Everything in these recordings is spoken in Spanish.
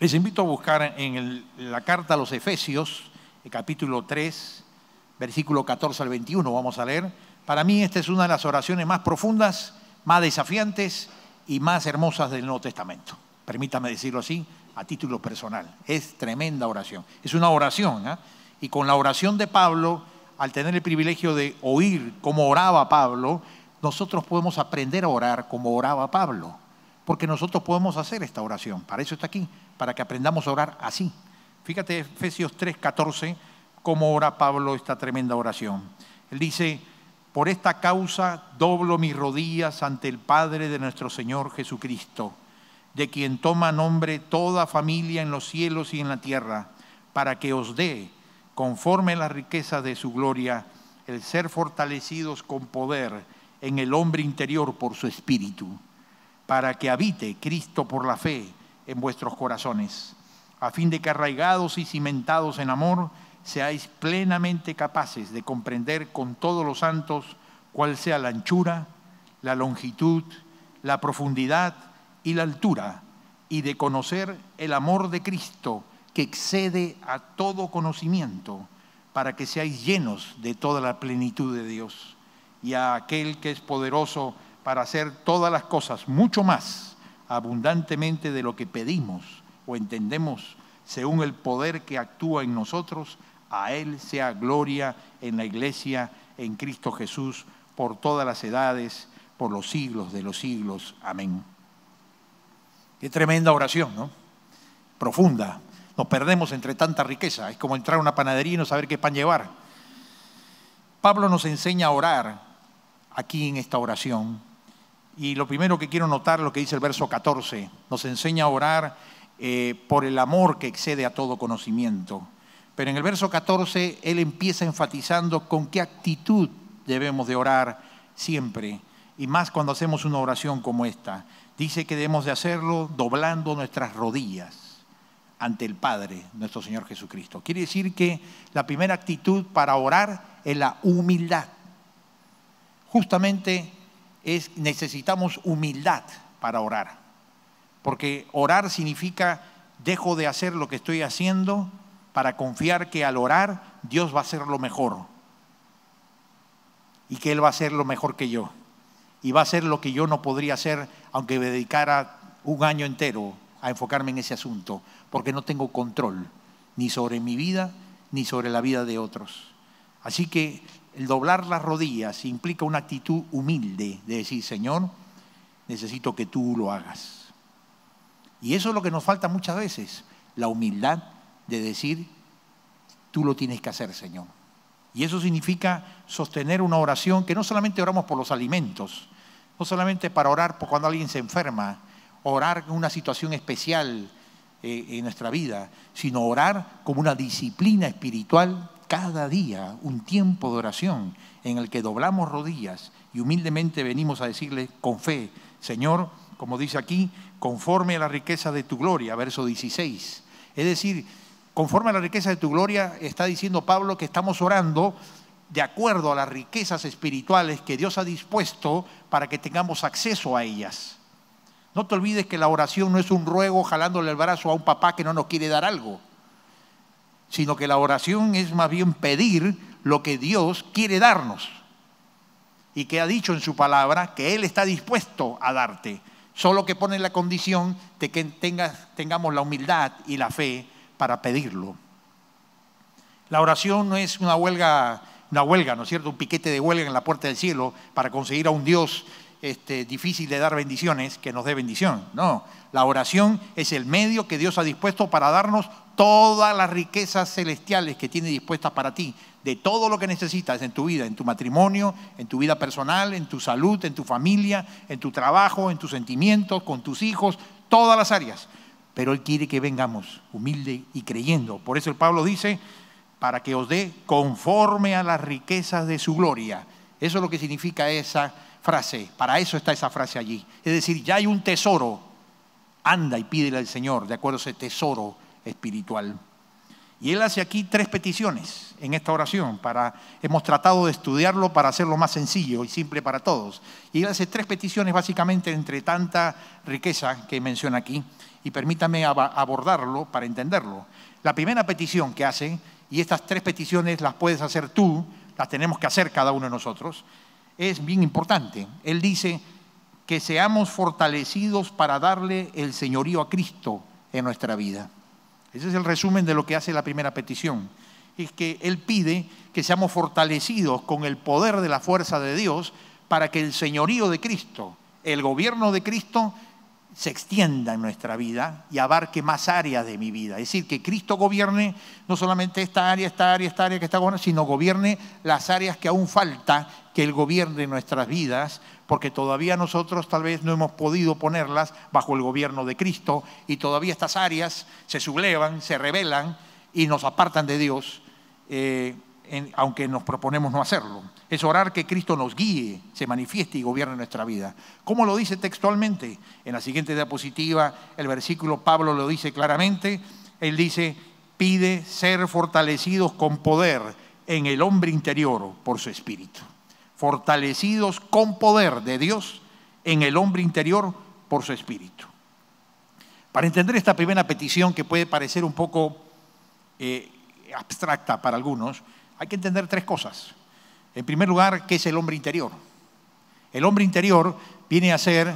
Les invito a buscar en la carta a los Efesios, el capítulo 3, versículo 14 al 21, vamos a leer. Para mí esta es una de las oraciones más profundas, más desafiantes y más hermosas del Nuevo Testamento. Permítame decirlo así, a título personal. Es tremenda oración. Es una oración, ¿eh? Y con la oración de Pablo, al tener el privilegio de oír cómo oraba Pablo, nosotros podemos aprender a orar como oraba Pablo. Porque nosotros podemos hacer esta oración. Para eso está aquí, para que aprendamos a orar así. Fíjate, Efesios 3:14, cómo ora Pablo esta tremenda oración. Él dice: por esta causa doblo mis rodillas ante el Padre de nuestro Señor Jesucristo, de quien toma nombre toda familia en los cielos y en la tierra, para que os dé, conforme a la riqueza de su gloria, el ser fortalecidos con poder en el hombre interior por su Espíritu, para que habite Cristo por la fe en vuestros corazones, a fin de que arraigados y cimentados en amor, seáis plenamente capaces de comprender con todos los santos cuál sea la anchura, la longitud, la profundidad y la altura, y de conocer el amor de Cristo que excede a todo conocimiento, para que seáis llenos de toda la plenitud de Dios. Y a aquel que es poderoso para hacer todas las cosas mucho más abundantemente de lo que pedimos o entendemos, según el poder que actúa en nosotros, a Él sea gloria en la Iglesia, en Cristo Jesús, por todas las edades, por los siglos de los siglos. Amén. Qué tremenda oración, ¿no? Profunda. Nos perdemos entre tanta riqueza. Es como entrar a una panadería y no saber qué pan llevar. Pablo nos enseña a orar aquí en esta oración. Y lo primero que quiero notar, lo que dice el verso 14, nos enseña a orar por el amor que excede a todo conocimiento. Pero en el verso 14, él empieza enfatizando con qué actitud debemos de orar siempre, y más cuando hacemos una oración como esta. Dice que debemos de hacerlo doblando nuestras rodillas ante el Padre, nuestro Señor Jesucristo. Quiere decir que la primera actitud para orar es la humildad. Justamente necesitamos humildad para orar, porque orar significa dejo de hacer lo que estoy haciendo para confiar que al orar Dios va a hacer lo mejor y que Él va a hacer lo mejor que yo y va a hacer lo que yo no podría hacer aunque me dedicara un año entero a enfocarme en ese asunto, porque no tengo control ni sobre mi vida ni sobre la vida de otros. Así que el doblar las rodillas implica una actitud humilde de decir: Señor, necesito que tú lo hagas. Y eso es lo que nos falta muchas veces, la humildad de decir: tú lo tienes que hacer, Señor. Y eso significa sostener una oración que no solamente oramos por los alimentos, no solamente para orar por cuando alguien se enferma, orar en una situación especial en nuestra vida, sino orar como una disciplina espiritual cada día, un tiempo de oración en el que doblamos rodillas y humildemente venimos a decirle con fe: Señor, como dice aquí, conforme a la riqueza de tu gloria, verso 16. Es decir, conforme a la riqueza de tu gloria, está diciendo Pablo que estamos orando de acuerdo a las riquezas espirituales que Dios ha dispuesto para que tengamos acceso a ellas. No te olvides que la oración no es un ruego jalándole el brazo a un papá que no nos quiere dar algo, sino que la oración es más bien pedir lo que Dios quiere darnos y que ha dicho en su palabra que Él está dispuesto a darte, solo que pone la condición de que tengamos la humildad y la fe para pedirlo. La oración no es una huelga, ¿no es cierto?, un piquete de huelga en la puerta del cielo para conseguir a un Dios difícil de dar bendiciones, que nos dé bendición. No, la oración es el medio que Dios ha dispuesto para darnos todas las riquezas celestiales que tiene dispuestas para ti, de todo lo que necesitas en tu vida, en tu matrimonio, en tu vida personal, en tu salud, en tu familia, en tu trabajo, en tus sentimientos, con tus hijos, todas las áreas. Pero Él quiere que vengamos humilde y creyendo. Por eso el Pablo dice: para que os dé conforme a las riquezas de su gloria. Eso es lo que significa esa frase. Para eso está esa frase allí. Es decir, ya hay un tesoro. Anda y pídele al Señor de acuerdo a ese tesoro espiritual. Y él hace aquí 3 peticiones en esta oración. Hemos tratado de estudiarlo para hacerlo más sencillo y simple para todos. Y él hace 3 peticiones básicamente entre tanta riqueza que menciona aquí. Y permítame abordarlo para entenderlo. La primera petición que hace, y estas 3 peticiones las puedes hacer tú, las tenemos que hacer cada uno de nosotros, es bien importante. Él dice que seamos fortalecidos para darle el señorío a Cristo en nuestra vida. Ese es el resumen de lo que hace la primera petición. Es que él pide que seamos fortalecidos con el poder de la fuerza de Dios para que el señorío de Cristo, el gobierno de Cristo, se extienda en nuestra vida y abarque más áreas de mi vida. Es decir, que Cristo gobierne no solamente esta área que está gobernando, sino gobierne las áreas que aún falta que Él gobierne nuestras vidas, porque todavía nosotros tal vez no hemos podido ponerlas bajo el gobierno de Cristo y todavía estas áreas se sublevan, se rebelan y nos apartan de Dios, aunque nos proponemos no hacerlo. Es orar que Cristo nos guíe, se manifieste y gobierne nuestra vida. ¿Cómo lo dice textualmente? En la siguiente diapositiva, el versículo, Pablo lo dice claramente. Él dice, pide ser fortalecidos con poder en el hombre interior por su espíritu. Fortalecidos con poder de Dios en el hombre interior por su espíritu. Para entender esta primera petición, que puede parecer un poco abstracta para algunos, hay que entender 3 cosas. En primer lugar, ¿qué es el hombre interior? El hombre interior viene a ser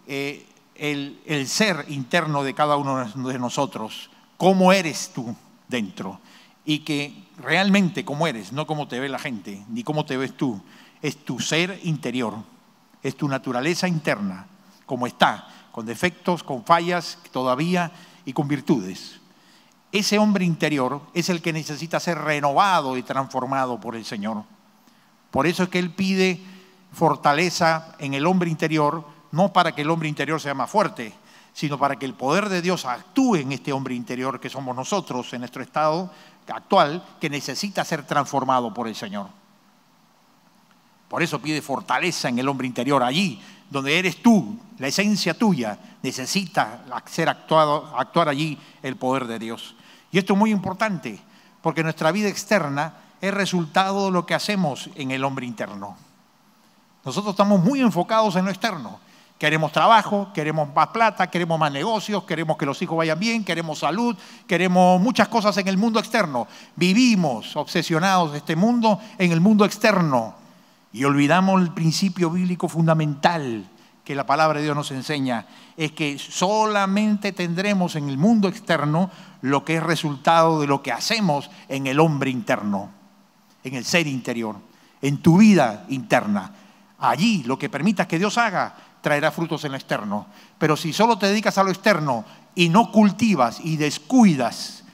el ser interno de cada uno de nosotros. ¿Cómo eres tú dentro? Y que realmente cómo eres, no cómo te ve la gente, ni cómo te ves tú. Es tu ser interior, es tu naturaleza interna, como está, con defectos, con fallas todavía y con virtudes. Ese hombre interior es el que necesita ser renovado y transformado por el Señor. Por eso es que Él pide fortaleza en el hombre interior, no para que el hombre interior sea más fuerte, sino para que el poder de Dios actúe en este hombre interior que somos nosotros en nuestro estado actual, que necesita ser transformado por el Señor. Por eso pide fortaleza en el hombre interior, allí donde eres tú, la esencia tuya, necesita actuar allí el poder de Dios. Y esto es muy importante, porque nuestra vida externa es resultado de lo que hacemos en el hombre interno. Nosotros estamos muy enfocados en lo externo. Queremos trabajo, queremos más plata, queremos más negocios, queremos que los hijos vayan bien, queremos salud, queremos muchas cosas en el mundo externo. Vivimos obsesionados de este mundo en el mundo externo y olvidamos el principio bíblico fundamental que la palabra de Dios nos enseña, es que solamente tendremos en el mundo externo lo que es resultado de lo que hacemos en el hombre interno, en el ser interior, en tu vida interna. Allí lo que permitas que Dios haga traerá frutos en lo externo. Pero si solo te dedicas a lo externo y no cultivas y descuidas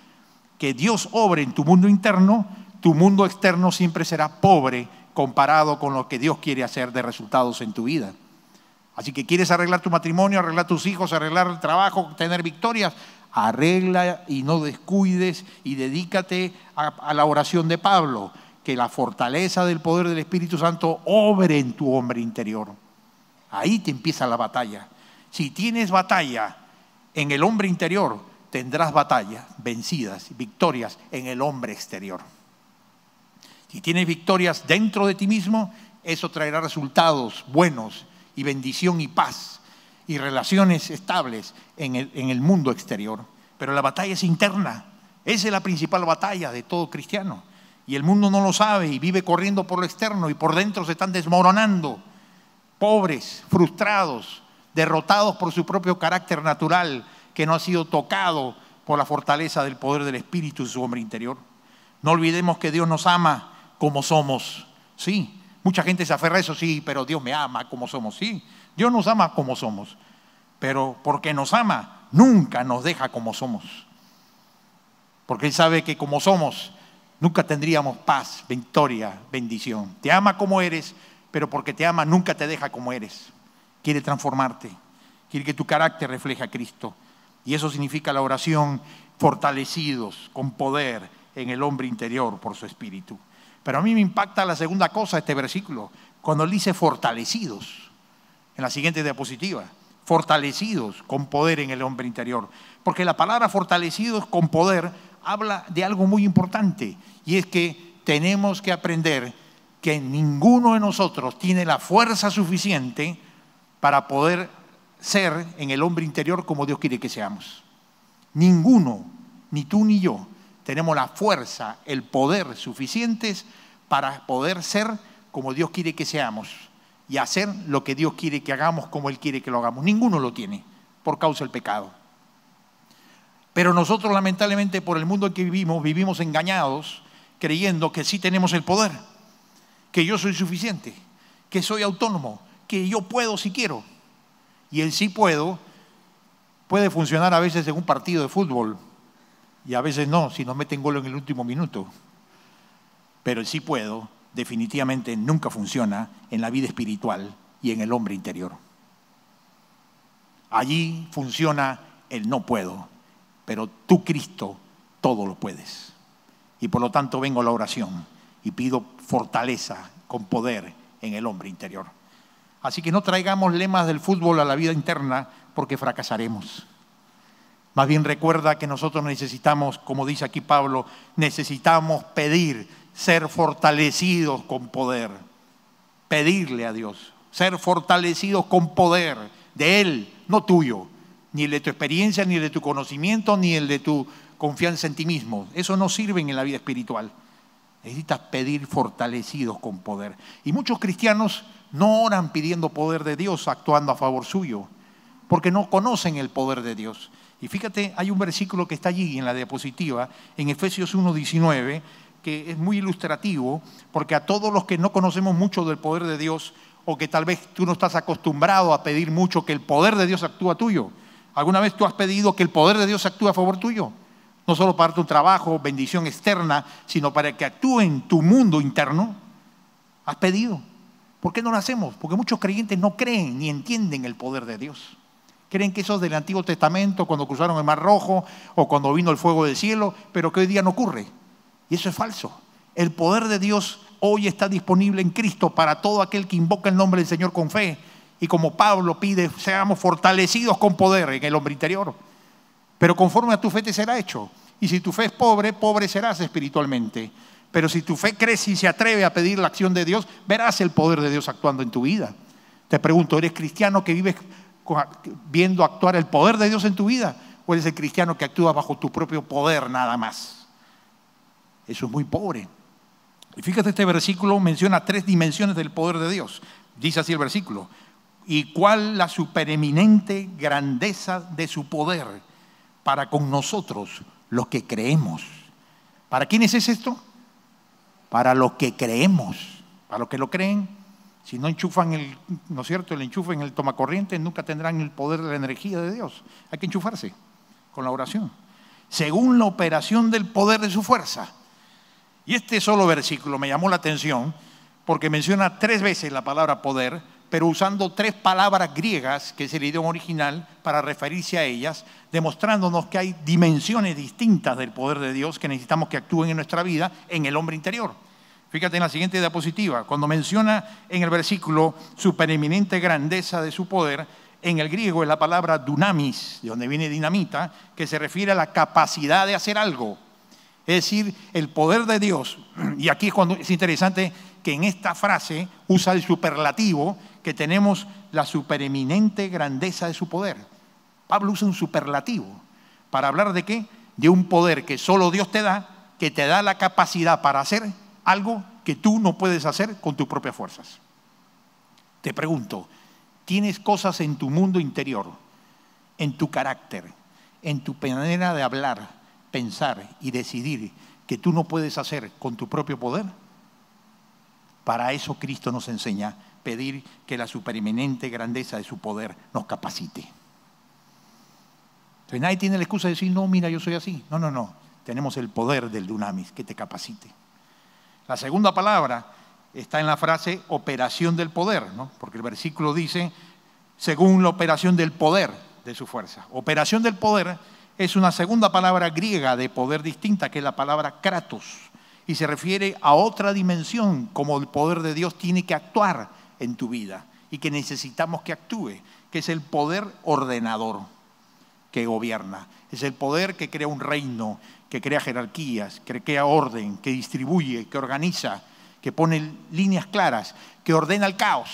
que Dios obre en tu mundo interno, tu mundo externo siempre será pobre comparado con lo que Dios quiere hacer de resultados en tu vida. Así que quieres arreglar tu matrimonio, arreglar tus hijos, arreglar el trabajo, tener victorias, arregla y no descuides y dedícate a la oración de Pablo, que la fortaleza del poder del Espíritu Santo obre en tu hombre interior. Ahí te empieza la batalla. Si tienes batalla en el hombre interior, tendrás batallas vencidas, victorias en el hombre exterior. Si tienes victorias dentro de ti mismo, eso traerá resultados buenos y bendición y paz y relaciones estables en el mundo exterior. Pero la batalla es interna. Esa es la principal batalla de todo cristiano. Y el mundo no lo sabe y vive corriendo por lo externo y por dentro se están desmoronando. Pobres, frustrados, derrotados por su propio carácter natural que no ha sido tocado por la fortaleza del poder del Espíritu en su hombre interior. No olvidemos que Dios nos ama como somos. Sí, mucha gente se aferra a eso, sí, pero Dios me ama como somos. Sí, Dios nos ama como somos, pero porque nos ama, nunca nos deja como somos. Porque Él sabe que como somos, nunca tendríamos paz, victoria, bendición. Te ama como eres, pero porque te ama, nunca te deja como eres. Quiere transformarte, quiere que tu carácter refleje a Cristo. Y eso significa la oración, fortalecidos con poder en el hombre interior por su Espíritu. Pero a mí me impacta la segunda cosa de este versículo, cuando él dice fortalecidos, en la siguiente diapositiva, fortalecidos con poder en el hombre interior. Porque la palabra fortalecidos con poder habla de algo muy importante, y es que tenemos que aprender que ninguno de nosotros tiene la fuerza suficiente para poder ser en el hombre interior como Dios quiere que seamos. Ninguno, ni tú ni yo, tenemos la fuerza, el poder suficientes para poder ser como Dios quiere que seamos y hacer lo que Dios quiere que hagamos como Él quiere que lo hagamos. Ninguno lo tiene por causa del pecado. Pero nosotros, lamentablemente, por el mundo en que vivimos engañados, creyendo que sí tenemos el poder, que yo soy suficiente, que soy autónomo, que yo puedo si quiero. Y el sí puedo puede funcionar a veces en un partido de fútbol y a veces no, si nos meten gol en el último minuto. Pero el sí puedo definitivamente nunca funciona en la vida espiritual y en el hombre interior. Allí funciona el no puedo, pero tú, Cristo, todo lo puedes. Y por lo tanto vengo a la oración y pido fortaleza con poder en el hombre interior. Así que no traigamos lemas del fútbol a la vida interna porque fracasaremos. Más bien recuerda que nosotros necesitamos, como dice aquí Pablo, necesitamos pedir, ser fortalecidos con poder. Pedirle a Dios, ser fortalecidos con poder de Él, no tuyo, ni el de tu experiencia, ni el de tu conocimiento, ni el de tu confianza en ti mismo. Eso no sirve en la vida espiritual. Necesitas pedir fortalecidos con poder. Y muchos cristianos no oran pidiendo poder de Dios, actuando a favor suyo, porque no conocen el poder de Dios. Y fíjate, hay un versículo que está allí en la diapositiva, en Efesios 1:19, que es muy ilustrativo, porque a todos los que no conocemos mucho del poder de Dios, o que tal vez tú no estás acostumbrado a pedir mucho que el poder de Dios actúe tuyo. ¿Alguna vez tú has pedido que el poder de Dios actúe a favor tuyo? No solo para tu trabajo, bendición externa, sino para que actúe en tu mundo interno. ¿Has pedido? ¿Por qué no lo hacemos? Porque muchos creyentes no creen ni entienden el poder de Dios. Creen que eso es del Antiguo Testamento, cuando cruzaron el Mar Rojo o cuando vino el fuego del cielo, pero que hoy día no ocurre. Y eso es falso. El poder de Dios hoy está disponible en Cristo para todo aquel que invoca el nombre del Señor con fe. Y como Pablo pide, seamos fortalecidos con poder en el hombre interior. Pero conforme a tu fe te será hecho. Y si tu fe es pobre, pobre serás espiritualmente. Pero si tu fe crece y se atreve a pedir la acción de Dios, verás el poder de Dios actuando en tu vida. Te pregunto, ¿eres cristiano que vives viendo actuar el poder de Dios en tu vida? ¿O eres el cristiano que actúa bajo tu propio poder nada más? Eso es muy pobre. Y fíjate, este versículo menciona 3 dimensiones del poder de Dios. Dice así el versículo: ¿y cuál la supereminente grandeza de su poder para con nosotros, los que creemos? ¿Para quiénes es esto? Para los que creemos, para los que lo creen. Si no enchufan ¿no es cierto?, el enchufe en el tomacorriente, nunca tendrán el poder de la energía de Dios. Hay que enchufarse con la oración. Según la operación del poder de su fuerza. Y este solo versículo me llamó la atención porque menciona 3 veces la palabra poder, pero usando 3 palabras griegas, que es el idioma original, para referirse a ellas, demostrándonos que hay dimensiones distintas del poder de Dios que necesitamos que actúen en nuestra vida, en el hombre interior. Fíjate en la siguiente diapositiva, cuando menciona en el versículo supereminente grandeza de su poder, en el griego es la palabra dunamis, de donde viene dinamita, que se refiere a la capacidad de hacer algo. Es decir, el poder de Dios. Y aquí es cuando es interesante que en esta frase usa el superlativo, que tenemos la supereminente grandeza de su poder. Pablo usa un superlativo para hablar de qué, de un poder que solo Dios te da, que te da la capacidad para hacer algo que tú no puedes hacer con tus propias fuerzas. Te pregunto, ¿tienes cosas en tu mundo interior, en tu carácter, en tu manera de hablar, pensar y decidir que tú no puedes hacer con tu propio poder? Para eso Cristo nos enseña pedir que la supereminente grandeza de su poder nos capacite. Entonces nadie tiene la excusa de decir, no, mira, yo soy así. No, no, no. Tenemos el poder del dunamis que te capacite. La segunda palabra está en la frase operación del poder, ¿no? Porque el versículo dice, según la operación del poder de su fuerza. Operación del poder es una segunda palabra griega de poder distinta, que es la palabra kratos, y se refiere a otra dimensión, como el poder de Dios tiene que actuar en tu vida y que necesitamos que actúe, que es el poder ordenador, que gobierna. Es el poder que crea un reino, que crea jerarquías, que crea orden, que distribuye, que organiza, que pone líneas claras, que ordena el caos.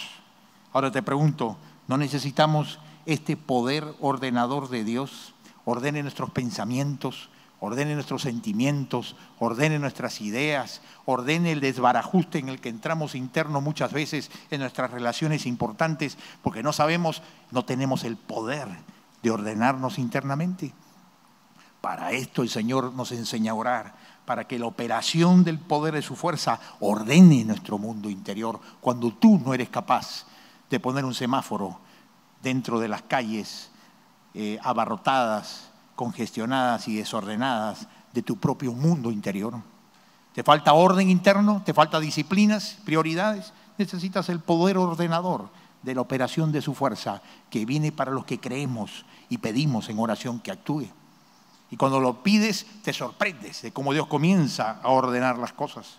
Ahora te pregunto, ¿no necesitamos este poder ordenador de Dios? Ordene nuestros pensamientos, ordene nuestros sentimientos, ordene nuestras ideas, ordene el desbarajuste en el que entramos interno muchas veces en nuestras relaciones importantes, porque no sabemos, no tenemos el poder de ordenarnos internamente. Para esto el Señor nos enseña a orar, para que la operación del poder de su fuerza ordene nuestro mundo interior, cuando tú no eres capaz de poner un semáforo dentro de las calles abarrotadas, congestionadas y desordenadas de tu propio mundo interior. ¿Te falta orden interno? ¿Te falta disciplinas, prioridades? Necesitas el poder ordenador de la operación de su fuerza que viene para los que creemos y pedimos en oración que actúe. Y cuando lo pides, te sorprendes de cómo Dios comienza a ordenar las cosas.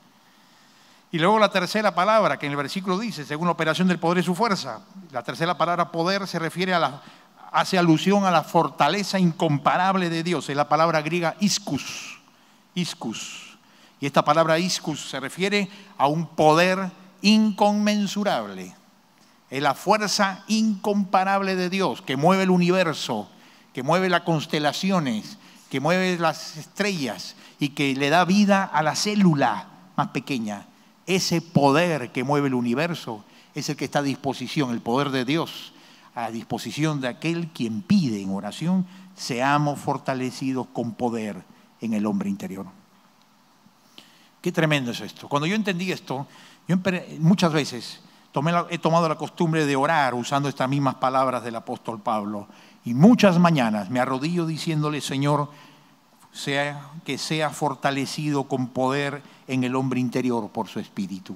Y luego la tercera palabra que en el versículo dice, según la operación del poder de su fuerza. La tercera palabra, poder, se refiere hace alusión a la fortaleza incomparable de Dios. Es la palabra griega ischus. Ischus. Y esta palabra ischus se refiere a un poder inconmensurable. Es la fuerza incomparable de Dios que mueve el universo, que mueve las constelaciones, que mueve las estrellas y que le da vida a la célula más pequeña. Ese poder que mueve el universo es el que está a disposición, el poder de Dios, a disposición de aquel quien pide en oración, seamos fortalecidos con poder en el hombre interior. Qué tremendo es esto. Cuando yo entendí esto, yo muchas veces he tomado la costumbre de orar usando estas mismas palabras del apóstol Pablo. Y muchas mañanas me arrodillo diciéndole, Señor, que sea fortalecido con poder en el hombre interior por su espíritu,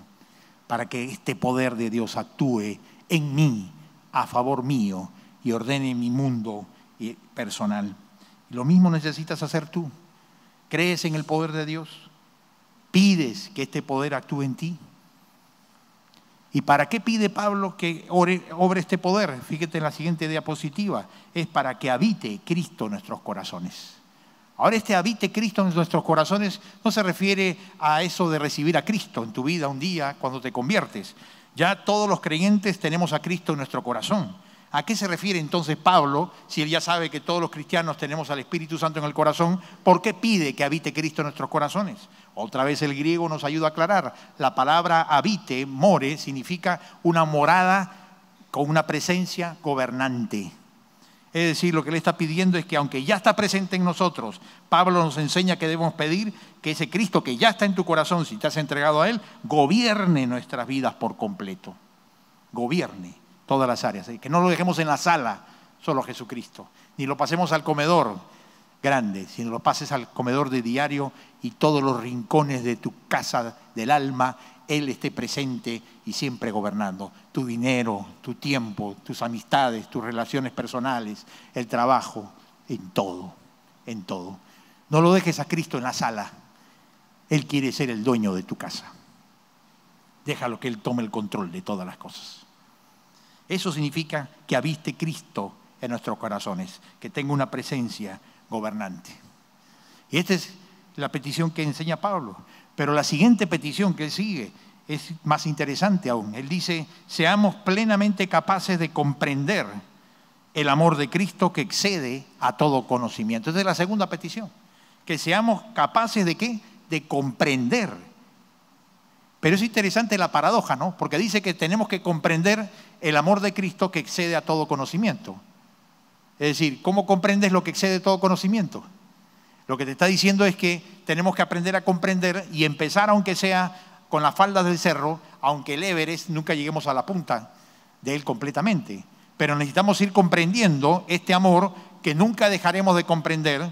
para que este poder de Dios actúe en mí, a favor mío, y ordene mi mundo personal. Lo mismo necesitas hacer tú. ¿Crees en el poder de Dios? ¿Pides que este poder actúe en ti? ¿Y para qué pide Pablo que obre este poder? Fíjate en la siguiente diapositiva. Es para que habite Cristo en nuestros corazones. Ahora, este habite Cristo en nuestros corazones no se refiere a eso de recibir a Cristo en tu vida un día cuando te conviertes. Ya todos los creyentes tenemos a Cristo en nuestro corazón. ¿A qué se refiere entonces Pablo, si él ya sabe que todos los cristianos tenemos al Espíritu Santo en el corazón? ¿Por qué pide que habite Cristo en nuestros corazones? Otra vez el griego nos ayuda a aclarar. La palabra habite, more, significa una morada con una presencia gobernante. Es decir, lo que le está pidiendo es que aunque ya está presente en nosotros, Pablo nos enseña que debemos pedir que ese Cristo que ya está en tu corazón, si te has entregado a Él, gobierne nuestras vidas por completo. Gobierne todas las áreas. Que no lo dejemos en la sala, solo a Jesucristo. Ni lo pasemos al comedor grande, sino lo pases al comedor de diario y todos los rincones de tu casa del alma, Él esté presente y siempre gobernando. Tu dinero, tu tiempo, tus amistades, tus relaciones personales, el trabajo, en todo, en todo. No lo dejes a Cristo en la sala. Él quiere ser el dueño de tu casa. Déjalo que Él tome el control de todas las cosas. Eso significa que habite Cristo en nuestros corazones, que tenga una presencia gobernante. Y esta es la petición que enseña Pablo. Pero la siguiente petición que él sigue es más interesante aún. Él dice, seamos plenamente capaces de comprender el amor de Cristo que excede a todo conocimiento. Esa es la segunda petición. Que seamos capaces ¿de qué? De comprender. Pero es interesante la paradoja, ¿no? Porque dice que tenemos que comprender el amor de Cristo que excede a todo conocimiento. Es decir, ¿cómo comprendes lo que excede todo conocimiento? Lo que te está diciendo es que tenemos que aprender a comprender y empezar, aunque sea con las faldas del cerro, aunque el Everest nunca lleguemos a la punta de él completamente. Pero necesitamos ir comprendiendo este amor que nunca dejaremos de comprender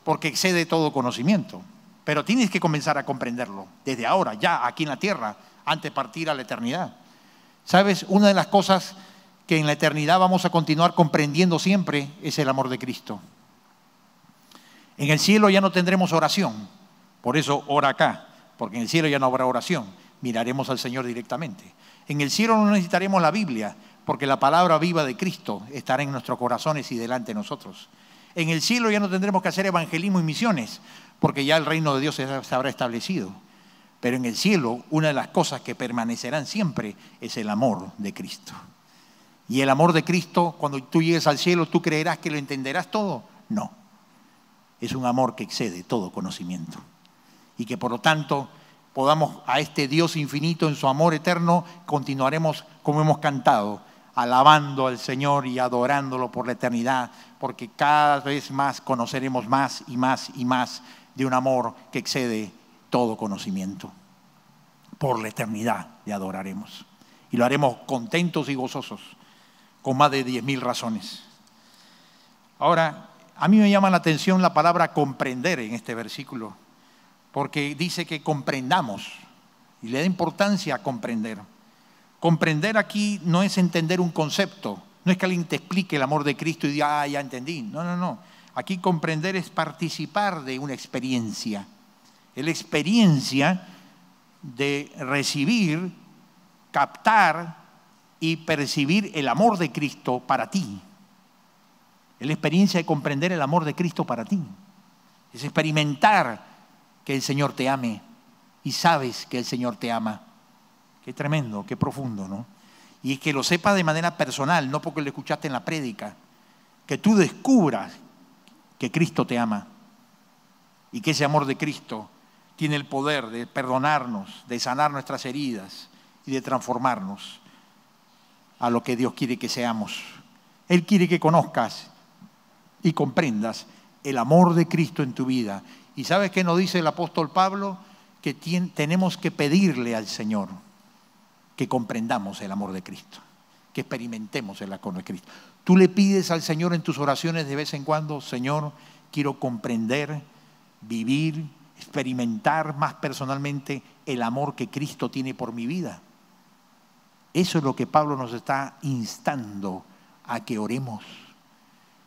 porque excede todo conocimiento. Pero tienes que comenzar a comprenderlo desde ahora, ya aquí en la tierra, antes de partir a la eternidad. ¿Sabes? Una de las cosas que en la eternidad vamos a continuar comprendiendo siempre es el amor de Cristo. En el cielo ya no tendremos oración, por eso ora acá, porque en el cielo ya no habrá oración, miraremos al Señor directamente. En el cielo no necesitaremos la Biblia, porque la palabra viva de Cristo estará en nuestros corazones y delante de nosotros. En el cielo ya no tendremos que hacer evangelismo y misiones, porque ya el reino de Dios se habrá establecido. Pero en el cielo, una de las cosas que permanecerán siempre es el amor de Cristo. Y el amor de Cristo, cuando tú llegues al cielo, ¿tú creerás que lo entenderás todo? No. Es un amor que excede todo conocimiento. Y que por lo tanto podamos a este Dios infinito en su amor eterno, continuaremos como hemos cantado, alabando al Señor y adorándolo por la eternidad, porque cada vez más conoceremos más y más y más de un amor que excede todo conocimiento. Por la eternidad le adoraremos. Y lo haremos contentos y gozosos, con más de 10.000 razones. Ahora, a mí me llama la atención la palabra comprender en este versículo, porque dice que comprendamos, y le da importancia a comprender. Comprender aquí no es entender un concepto, no es que alguien te explique el amor de Cristo y diga, ya entendí. No, no, no. Aquí comprender es participar de una experiencia. Es la experiencia de recibir, captar y percibir el amor de Cristo para ti. Es la experiencia de comprender el amor de Cristo para ti. Es experimentar que el Señor te ame y sabes que el Señor te ama. Qué tremendo, qué profundo, ¿no? Y es que lo sepas de manera personal, no porque lo escuchaste en la prédica. Que tú descubras que Cristo te ama y que ese amor de Cristo tiene el poder de perdonarnos, de sanar nuestras heridas y de transformarnos a lo que Dios quiere que seamos. Él quiere que conozcas y comprendas el amor de Cristo en tu vida. ¿Y sabes qué nos dice el apóstol Pablo? Que tenemos que pedirle al Señor que comprendamos el amor de Cristo, que experimentemos el amor de Cristo. Tú le pides al Señor en tus oraciones de vez en cuando, Señor, quiero comprender, vivir, experimentar más personalmente el amor que Cristo tiene por mi vida. Eso es lo que Pablo nos está instando a que oremos.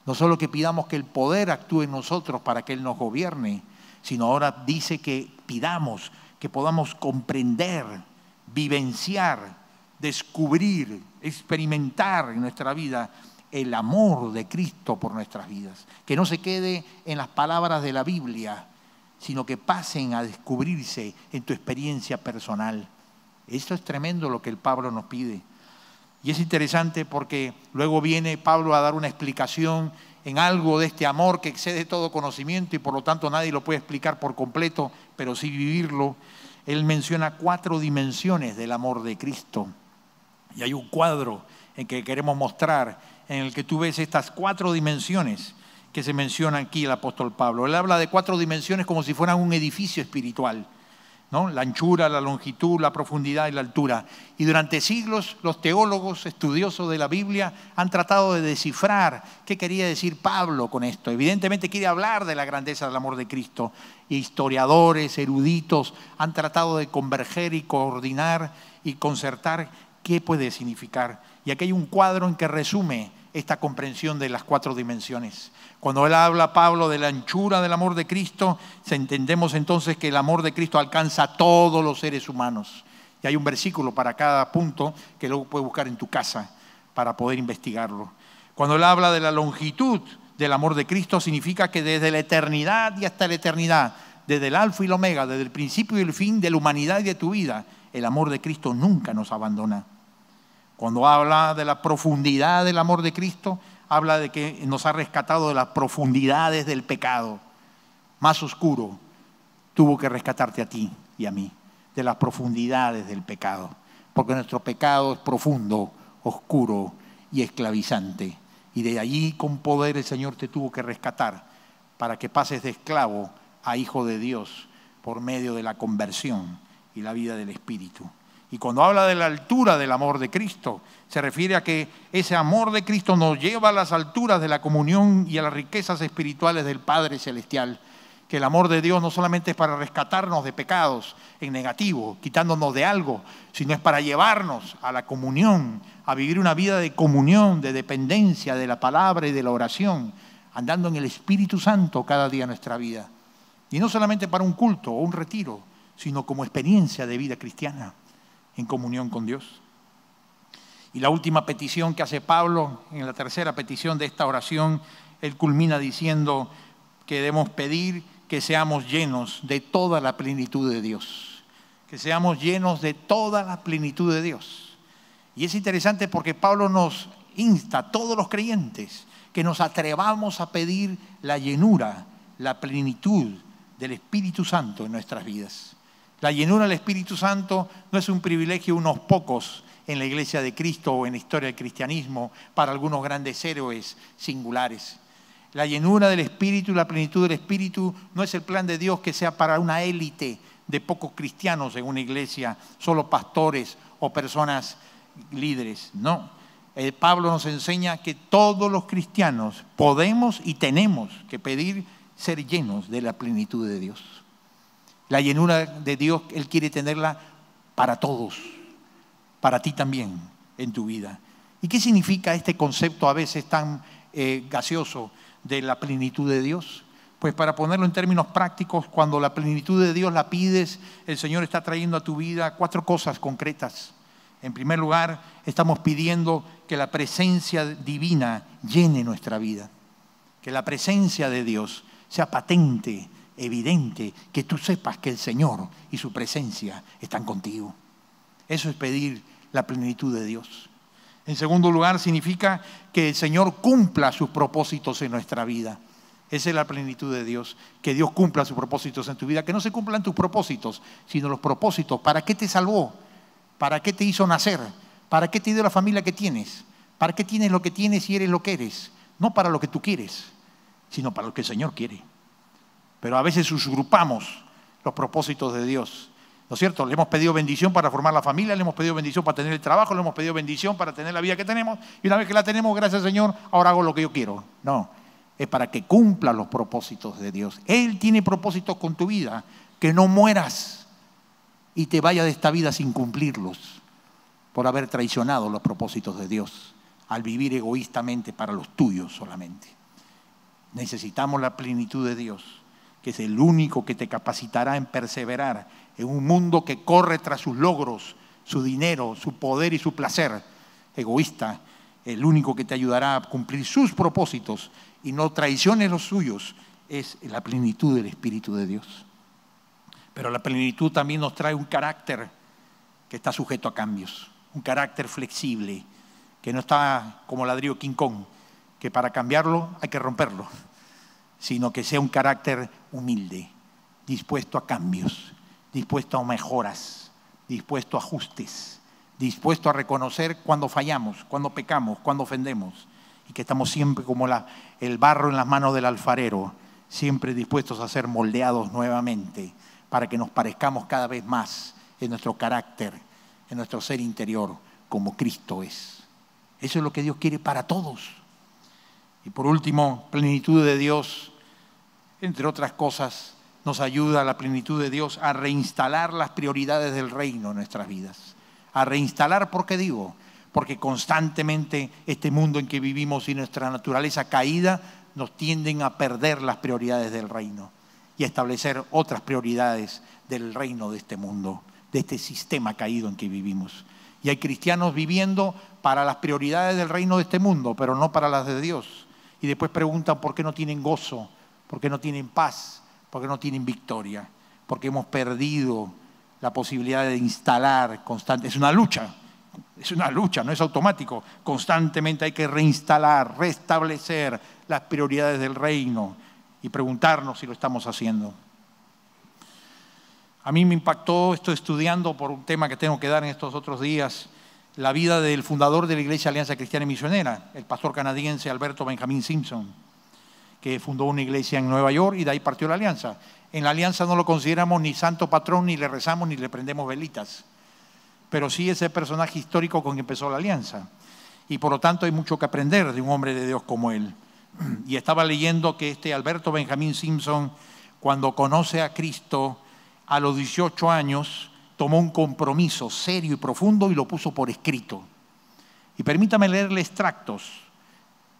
No solo que pidamos que el poder actúe en nosotros para que Él nos gobierne, sino ahora dice que pidamos que podamos comprender, vivenciar, descubrir, experimentar en nuestra vida el amor de Cristo por nuestras vidas. Que no se quede en las palabras de la Biblia, sino que pasen a descubrirse en tu experiencia personal. Esto es tremendo lo que el Pablo nos pide. Y es interesante porque luego viene Pablo a dar una explicación en algo de este amor que excede todo conocimiento y por lo tanto nadie lo puede explicar por completo, pero sí vivirlo. Él menciona 4 dimensiones del amor de Cristo. Y hay un cuadro en que queremos mostrar, en el que tú ves estas 4 dimensiones que se mencionan aquí el apóstol Pablo. Él habla de 4 dimensiones como si fueran un edificio espiritual, ¿no? La anchura, la longitud, la profundidad y la altura. Y durante siglos los teólogos estudiosos de la Biblia han tratado de descifrar qué quería decir Pablo con esto. Evidentemente quiere hablar de la grandeza del amor de Cristo. Y historiadores, eruditos han tratado de converger y coordinar y concertar qué puede significar. Y aquí hay un cuadro en que resume esta comprensión de las 4 dimensiones. Cuando él habla, Pablo, de la anchura del amor de Cristo, entendemos entonces que el amor de Cristo alcanza a todos los seres humanos. Y hay un versículo para cada punto que luego puedes buscar en tu casa para poder investigarlo. Cuando él habla de la longitud del amor de Cristo, significa que desde la eternidad y hasta la eternidad, desde el alfa y el omega, desde el principio y el fin de la humanidad y de tu vida, el amor de Cristo nunca nos abandona. Cuando habla de la profundidad del amor de Cristo, habla de que nos ha rescatado de las profundidades del pecado. Más oscuro, tuvo que rescatarte a ti y a mí, de las profundidades del pecado. Porque nuestro pecado es profundo, oscuro y esclavizante. Y de allí con poder el Señor te tuvo que rescatar para que pases de esclavo a hijo de Dios por medio de la conversión y la vida del Espíritu. Y cuando habla de la altura del amor de Cristo, se refiere a que ese amor de Cristo nos lleva a las alturas de la comunión y a las riquezas espirituales del Padre Celestial. Que el amor de Dios no solamente es para rescatarnos de pecados en negativo, quitándonos de algo, sino es para llevarnos a la comunión, a vivir una vida de comunión, de dependencia de la palabra y de la oración, andando en el Espíritu Santo cada día de nuestra vida. Y no solamente para un culto o un retiro, sino como experiencia de vida cristiana, en comunión con Dios. Y la última petición que hace Pablo, en la tercera petición de esta oración, él culmina diciendo que debemos pedir que seamos llenos de toda la plenitud de Dios. Que seamos llenos de toda la plenitud de Dios. Y es interesante porque Pablo nos insta a todos los creyentes que nos atrevamos a pedir la llenura, la plenitud del Espíritu Santo en nuestras vidas. La llenura del Espíritu Santo no es un privilegio de unos pocos en la Iglesia de Cristo o en la historia del cristianismo para algunos grandes héroes singulares. La llenura del Espíritu y la plenitud del Espíritu no es el plan de Dios que sea para una élite de pocos cristianos en una iglesia, solo pastores o personas líderes. No. Pablo nos enseña que todos los cristianos podemos y tenemos que pedir ser llenos de la plenitud de Dios. La llenura de Dios, Él quiere tenerla para todos, para ti también en tu vida. ¿Y qué significa este concepto a veces tan gaseoso de la plenitud de Dios? Pues para ponerlo en términos prácticos, cuando la plenitud de Dios la pides, el Señor está trayendo a tu vida 4 cosas concretas. En primer lugar, estamos pidiendo que la presencia divina llene nuestra vida. Que la presencia de Dios sea patente, evidente, que tú sepas que el Señor y su presencia están contigo. Eso es pedir la plenitud de Dios. En segundo lugar, significa que el Señor cumpla sus propósitos en nuestra vida. Esa es la plenitud de Dios, que Dios cumpla sus propósitos en tu vida, que no se cumplan tus propósitos, sino los propósitos. ¿Para qué te salvó? ¿Para qué te hizo nacer? ¿Para qué te dio la familia que tienes? ¿Para qué tienes lo que tienes y eres lo que eres? No para lo que tú quieres, sino para lo que el Señor quiere. Pero a veces usurpamos los propósitos de Dios, ¿no es cierto? Le hemos pedido bendición para formar la familia, le hemos pedido bendición para tener el trabajo, le hemos pedido bendición para tener la vida que tenemos, y una vez que la tenemos, gracias al Señor, ahora hago lo que yo quiero. No, es para que cumpla los propósitos de Dios. Él tiene propósitos con tu vida, que no mueras y te vayas de esta vida sin cumplirlos, por haber traicionado los propósitos de Dios, al vivir egoístamente para los tuyos solamente. Necesitamos la plenitud de Dios, que es el único que te capacitará en perseverar en un mundo que corre tras sus logros, su dinero, su poder y su placer egoísta. El único que te ayudará a cumplir sus propósitos y no traiciones los suyos es la plenitud del Espíritu de Dios. Pero la plenitud también nos trae un carácter que está sujeto a cambios, un carácter flexible, que no está como ladrillo King Kong, que para cambiarlo hay que romperlo, sino que sea un carácter humilde, dispuesto a cambios, dispuesto a mejoras, dispuesto a ajustes, dispuesto a reconocer cuando fallamos, cuando pecamos, cuando ofendemos, y que estamos siempre como el barro en las manos del alfarero, siempre dispuestos a ser moldeados nuevamente para que nos parezcamos cada vez más en nuestro carácter, en nuestro ser interior, como Cristo es. Eso es lo que Dios quiere para todos. Y por último, plenitud de Dios, entre otras cosas, nos ayuda a la plenitud de Dios a reinstalar las prioridades del reino en nuestras vidas. A reinstalar, ¿por qué digo? Porque constantemente este mundo en que vivimos y nuestra naturaleza caída nos tienden a perder las prioridades del reino y a establecer otras prioridades del reino de este mundo, de este sistema caído en que vivimos. Y hay cristianos viviendo para las prioridades del reino de este mundo, pero no para las de Dios. Y después preguntan por qué no tienen gozo, por qué no tienen paz, por qué no tienen victoria, porque hemos perdido la posibilidad de instalar constante. Es una lucha, no es automático. Constantemente hay que reinstalar, restablecer las prioridades del reino y preguntarnos si lo estamos haciendo. A mí me impactó, estoy estudiando por un tema que tengo que dar en estos otros días, la vida del fundador de la Iglesia Alianza Cristiana y Misionera, el pastor canadiense Alberto Benjamin Simpson, que fundó una iglesia en Nueva York y de ahí partió la Alianza. En la Alianza no lo consideramos ni santo patrón, ni le rezamos, ni le prendemos velitas, pero sí es el personaje histórico con que empezó la Alianza. Y por lo tanto hay mucho que aprender de un hombre de Dios como él. Y estaba leyendo que este Alberto Benjamin Simpson, cuando conoce a Cristo a los 18 años, tomó un compromiso serio y profundo y lo puso por escrito. Y permítame leerle extractos,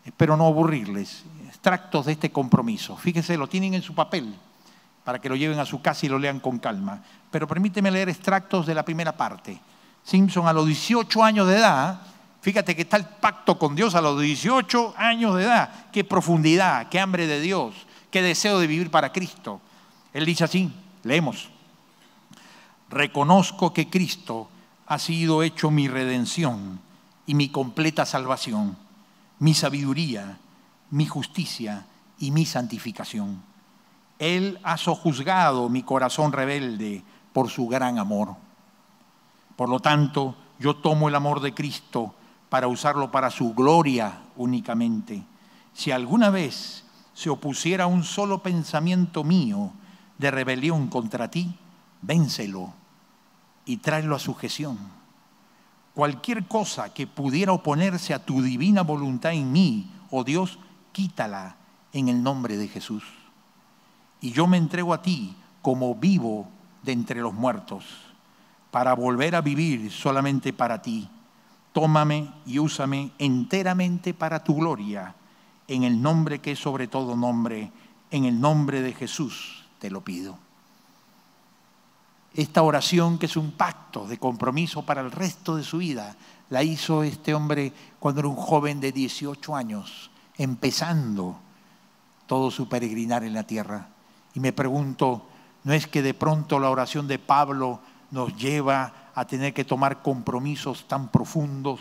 espero no aburrirles, extractos de este compromiso. Fíjense, lo tienen en su papel para que lo lleven a su casa y lo lean con calma. Pero permíteme leer extractos de la primera parte. Simpson a los 18 años de edad Fíjate que está el pacto con Dios a los 18 años de edad. Qué profundidad, qué hambre de Dios, qué deseo de vivir para Cristo. Él dice así, leemos: reconozco que Cristo ha sido hecho mi redención y mi completa salvación, mi sabiduría, mi justicia y mi santificación. Él ha sojuzgado mi corazón rebelde por su gran amor. Por lo tanto, yo tomo el amor de Cristo para usarlo para su gloria únicamente. Si alguna vez se opusiera un solo pensamiento mío de rebelión contra ti, vénselo y tráelo a sujeción. Cualquier cosa que pudiera oponerse a tu divina voluntad en mí, oh Dios, quítala en el nombre de Jesús. Y yo me entrego a ti como vivo de entre los muertos, para volver a vivir solamente para ti. Tómame y úsame enteramente para tu gloria, en el nombre que es sobre todo nombre, en el nombre de Jesús te lo pido. Esta oración, que es un pacto de compromiso para el resto de su vida, la hizo este hombre cuando era un joven de 18 años, empezando todo su peregrinar en la tierra. Y me pregunto, ¿no es que de pronto la oración de Pablo nos lleva a tener que tomar compromisos tan profundos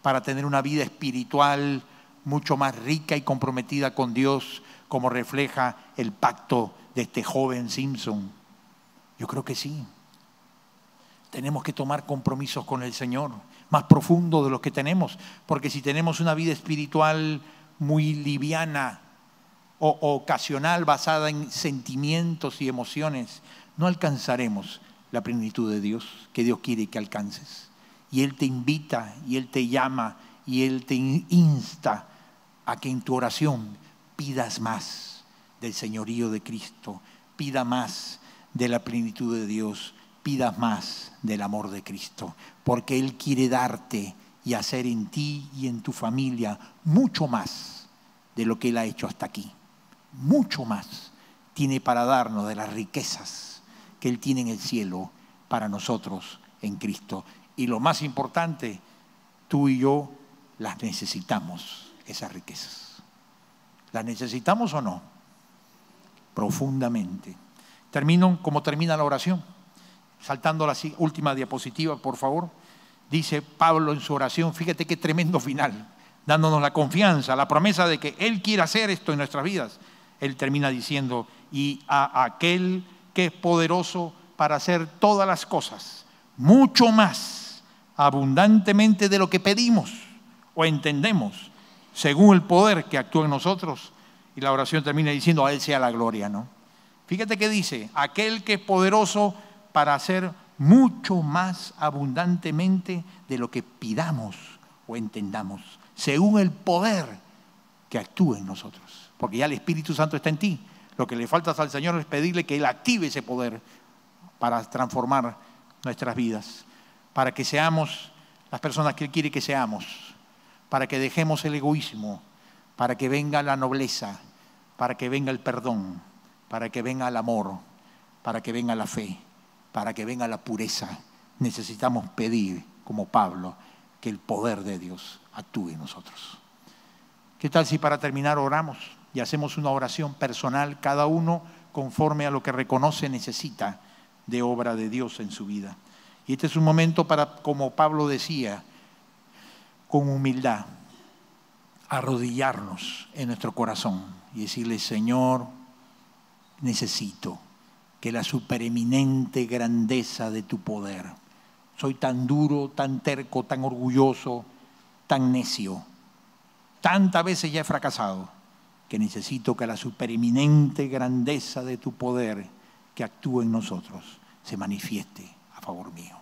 para tener una vida espiritual mucho más rica y comprometida con Dios, como refleja el pacto de este joven Simpson? Yo creo que sí. Tenemos que tomar compromisos con el Señor, más profundos de los que tenemos, porque si tenemos una vida espiritual muy liviana o ocasional, basada en sentimientos y emociones, no alcanzaremos la plenitud de Dios, que Dios quiere que alcances. Y Él te invita, y Él te llama, y Él te insta a que en tu oración pidas más del señorío de Cristo, pida más de la plenitud de Dios, pidas más del amor de Cristo, porque Él quiere darte y hacer en ti y en tu familia mucho más de lo que Él ha hecho hasta aquí. Mucho más tiene para darnos de las riquezas que Él tiene en el cielo para nosotros en Cristo. Y lo más importante, tú y yo las necesitamos, esas riquezas. ¿Las necesitamos o no? Profundamente. Termino como termina la oración, saltando a la última diapositiva, por favor. Dice Pablo en su oración, fíjate qué tremendo final, dándonos la confianza, la promesa de que Él quiere hacer esto en nuestras vidas. Él termina diciendo: y a aquel que es poderoso para hacer todas las cosas, mucho más abundantemente de lo que pedimos o entendemos, según el poder que actúa en nosotros. Y la oración termina diciendo: a Él sea la gloria, ¿no? Fíjate que dice: aquel que es poderoso para hacer mucho más abundantemente de lo que pidamos o entendamos, según el poder que actúa en nosotros. Porque ya el Espíritu Santo está en ti. Lo que le falta al Señor es pedirle que Él active ese poder para transformar nuestras vidas, para que seamos las personas que Él quiere que seamos, para que dejemos el egoísmo, para que venga la nobleza, para que venga el perdón, para que venga el amor, para que venga la fe, para que venga la pureza. Necesitamos pedir, como Pablo, que el poder de Dios actúe en nosotros. ¿Qué tal si para terminar oramos y hacemos una oración personal, cada uno conforme a lo que reconoce necesita de obra de Dios en su vida? Y este es un momento para, como Pablo decía, con humildad, arrodillarnos en nuestro corazón y decirle: Señor, necesito que la supereminente grandeza de tu poder. Soy tan duro, tan terco, tan orgulloso, tan necio. Tantas veces ya he fracasado que necesito que la supereminente grandeza de tu poder que actúa en nosotros se manifieste a favor mío.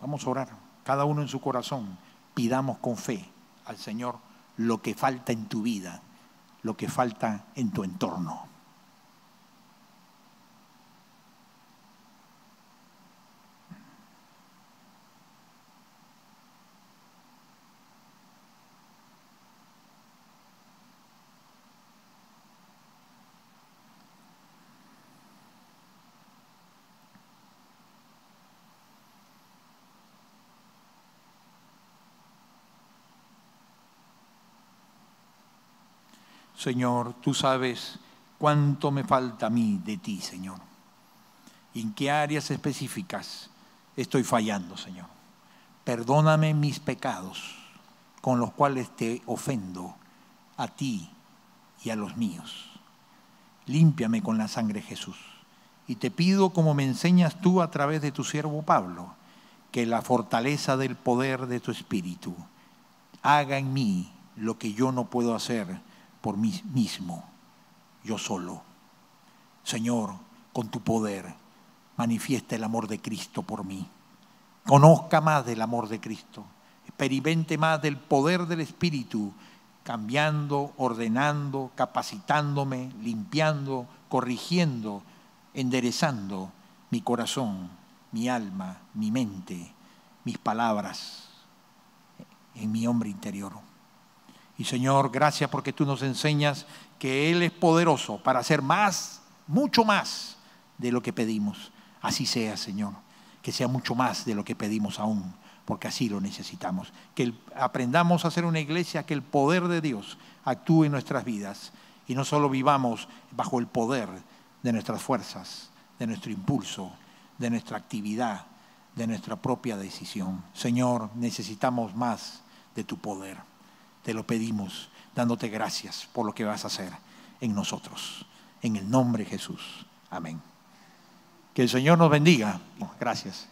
Vamos a orar, cada uno en su corazón. Pidamos con fe al Señor lo que falta en tu vida, lo que falta en tu entorno. Señor, tú sabes cuánto me falta a mí de ti, Señor. Y en qué áreas específicas estoy fallando, Señor. Perdóname mis pecados con los cuales te ofendo a ti y a los míos. Límpiame con la sangre de Jesús. Y te pido, como me enseñas tú a través de tu siervo Pablo, que la fortaleza del poder de tu Espíritu haga en mí lo que yo no puedo hacer por mí mismo, yo solo. Señor, con tu poder, manifiesta el amor de Cristo por mí. Conozca más del amor de Cristo. Experimente más del poder del Espíritu, cambiando, ordenando, capacitándome, limpiando, corrigiendo, enderezando mi corazón, mi alma, mi mente, mis palabras, en mi hombre interior. Y Señor, gracias porque tú nos enseñas que Él es poderoso para hacer más, mucho más de lo que pedimos. Así sea, Señor, que sea mucho más de lo que pedimos aún, porque así lo necesitamos. Que aprendamos a ser una iglesia, que el poder de Dios actúe en nuestras vidas y no solo vivamos bajo el poder de nuestras fuerzas, de nuestro impulso, de nuestra actividad, de nuestra propia decisión. Señor, necesitamos más de tu poder. Te lo pedimos, dándote gracias por lo que vas a hacer en nosotros. En el nombre de Jesús. Amén. Que el Señor nos bendiga. Gracias.